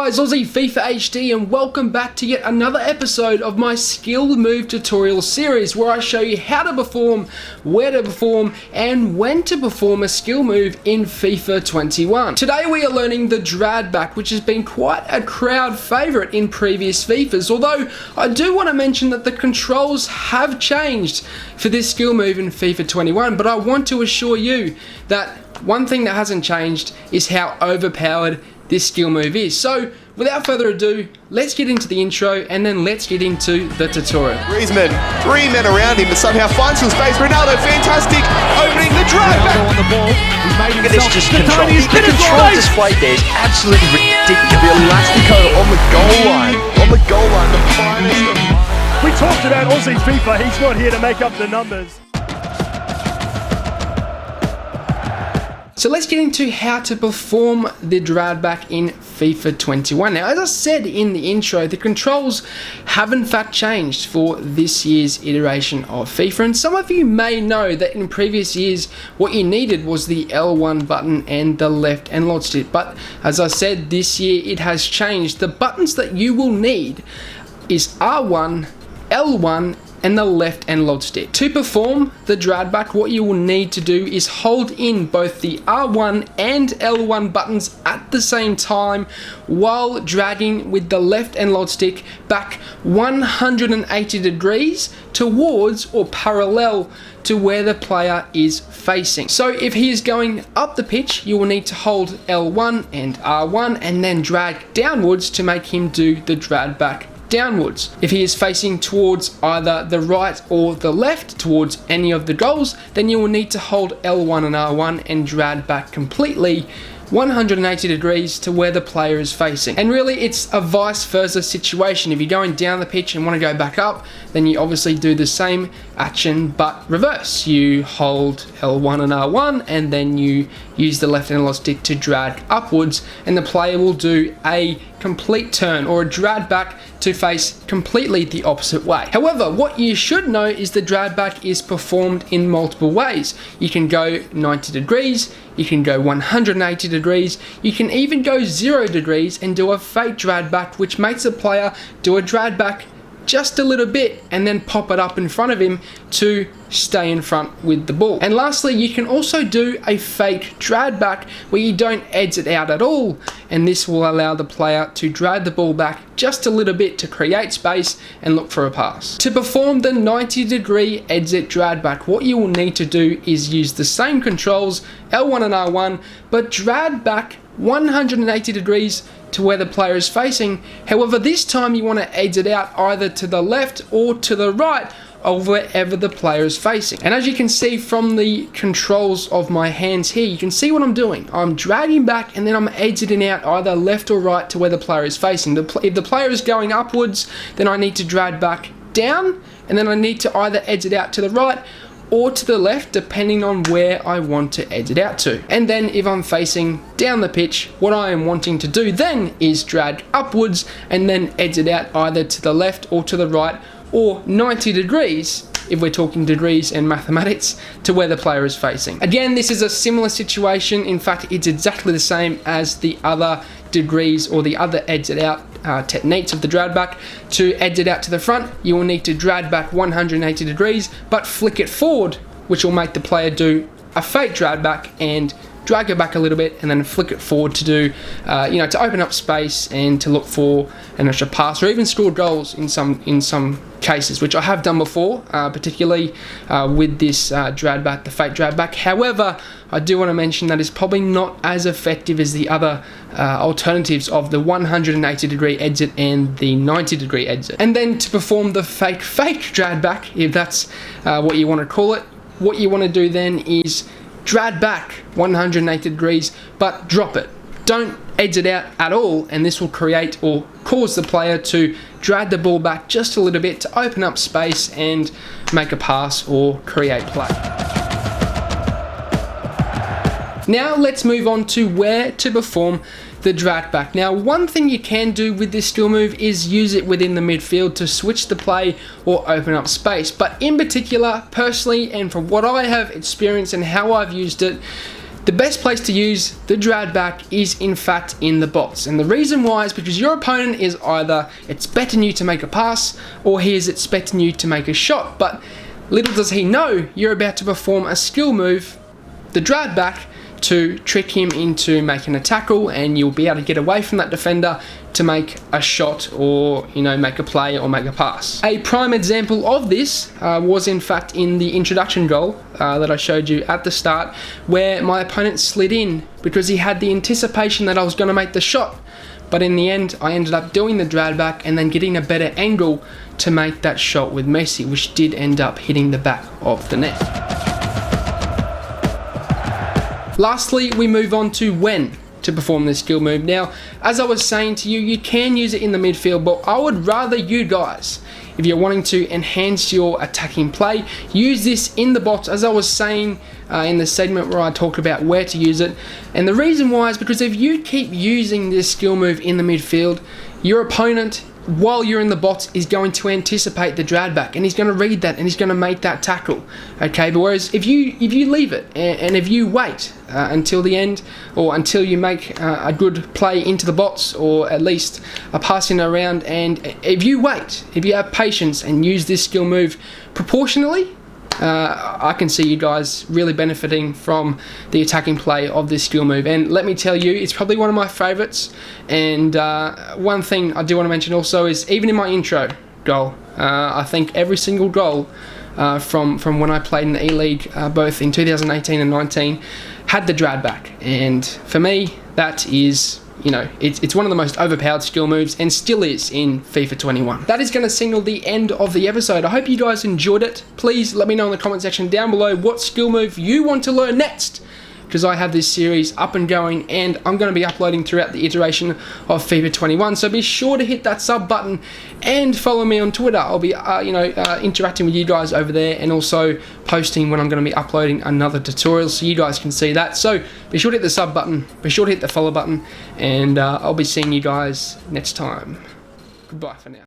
guys, Aussie FIFA HD, and welcome back to yet another episode of my skill move tutorial series where I show you how to perform, where to perform, and when to perform a skill move in FIFA 21. Today we are learning the drag back, which has been quite a crowd favourite in previous FIFAs, although I do want to mention that the controls have changed for this skill move in FIFA 21, but I want to assure you that one thing that hasn't changed is how overpowered this skill move is. So without further ado, let's get into the intro and then let's get into the tutorial. Griezmann, three men around him, but somehow finds some space. Ronaldo, fantastic, opening the drive back. On the ball, he's made Look at this, just control. The control display there is absolutely ridiculous. The Elastico on the goal line, the finest of... We talked about Aussie FIFA, he's not here to make up the numbers. So let's get into how to perform the drag back in FIFA 21. Now, as I said in the intro, the controls have in fact changed for this year's iteration of FIFA, and some of you may know that in previous years what you needed was the L1 button and the left analog stick, but as I said, this year it has changed. The buttons that you will need is R1, L1, and the left analog stick. To perform the drag back, what you will need to do is hold in both the R1 and L1 buttons at the same time while dragging with the left analog stick back 180 degrees towards or parallel to where the player is facing. So if he is going up the pitch, you will need to hold L1 and R1 and then drag downwards to make him do the drag back downwards. If he is facing towards either the right or the left, towards any of the goals, then you will need to hold L1 and R1 and drag back completely 180 degrees to where the player is facing. And really it's a vice versa situation. If you're going down the pitch and want to go back up, then you obviously do the same action but reverse. You hold L1 and R1 and then you use the left analog stick to drag upwards, and the player will do a complete turn or a drag back to face completely the opposite way. However, what you should know is the drag back is performed in multiple ways. You can go 90 degrees, you can go 180 degrees, you can even go 0 degrees and do a fake drag back, which makes the player do a drag back just a little bit and then pop it up in front of him to stay in front with the ball. And lastly, you can also do a fake drag back where you don't exit out at all, and this will allow the player to drag the ball back just a little bit to create space and look for a pass. To perform the 90-degree exit drag back, what you will need to do is use the same controls, L1 and R1, but drag back 180 degrees to where the player is facing. However, this time you want to exit out either to the left or to the right of wherever the player is facing. And as you can see from the controls of my hands here, you can see what I'm doing. I'm dragging back and then I'm exiting out either left or right to where the player is facing. If the player is going upwards, then I need to drag back down, and then I need to either exit out to the right or to the left, depending on where I want to exit out to. And then if I'm facing down the pitch, what I am wanting to do then is drag upwards and then exit out either to the left or to the right, or 90 degrees, if we're talking degrees and mathematics, to where the player is facing. Again, this is a similar situation. In fact, it's exactly the same as the other degrees or the other exit out techniques of the drag back. To exit out to the front, you will need to drag back 180 degrees, but flick it forward, which will make the player do a fake drag back and drag it back a little bit and then flick it forward to do, to open up space and to look for an extra pass or even score goals in some cases, which I have done before, particularly with this drag back, the fake drag back. However, I do want to mention that it's probably not as effective as the other alternatives of the 180 degree exit and the 90 degree exit. And then to perform the fake drag back, if that's what you want to call it, what you want to do then is drag back 180 degrees, but drop it. Don't exit out at all, and this will create or cause the player to drag the ball back just a little bit to open up space and make a pass or create play. Now let's move on to where to perform the drag back. Now, one thing you can do with this skill move is use it within the midfield to switch the play or open up space. But in particular, personally, and from what I have experienced and how I've used it, The best place to use the drag back is in fact in the box, and the reason why is because your opponent is either expecting you to make a pass or he is expecting you to make a shot, but little does he know you're about to perform a skill move, the drag back, to trick him into making a tackle, and you'll be able to get away from that defender to make a shot or, you know, make a play or make a pass. A prime example of this was in fact in the introduction goal that I showed you at the start, where my opponent slid in because he had the anticipation that I was going to make the shot, but in the end I ended up doing the drag back and then getting a better angle to make that shot with Messi, which did end up hitting the back of the net. Lastly, we move on to when to perform this skill move. Now, as I was saying to you, you can use it in the midfield, but I would rather you guys, if you're wanting to enhance your attacking play, use this in the box, as I was saying in the segment where I talk about where to use it. And the reason why is because if you keep using this skill move in the midfield, your opponent, while you're in the box, is going to anticipate the drag back, and he's going to read that and he's going to make that tackle. Okay, but whereas if you leave it and if you wait until the end, or until you make a good play into the box, or at least a passing around, and if you wait, if you have patience and use this skill move proportionally, I can see you guys really benefiting from the attacking play of this skill move. And let me tell you, it's probably one of my favourites. And one thing I do want to mention also is, even in my intro goal, I think every single goal from when I played in the E-League, both in 2018 and 19, had the drag back. And for me, that is, you know, it's one of the most overpowered skill moves, and still is in FIFA 21. That is going to signal the end of the episode. I hope you guys enjoyed it. Please let me know in the comment section down below what skill move you want to learn next, because I have this series up and going, and I'm going to be uploading throughout the iteration of FIFA 21. So be sure to hit that sub button and follow me on Twitter. I'll be interacting with you guys over there, and also posting when I'm going to be uploading another tutorial, so you guys can see that. So be sure to hit the sub button, be sure to hit the follow button, and I'll be seeing you guys next time. Goodbye for now.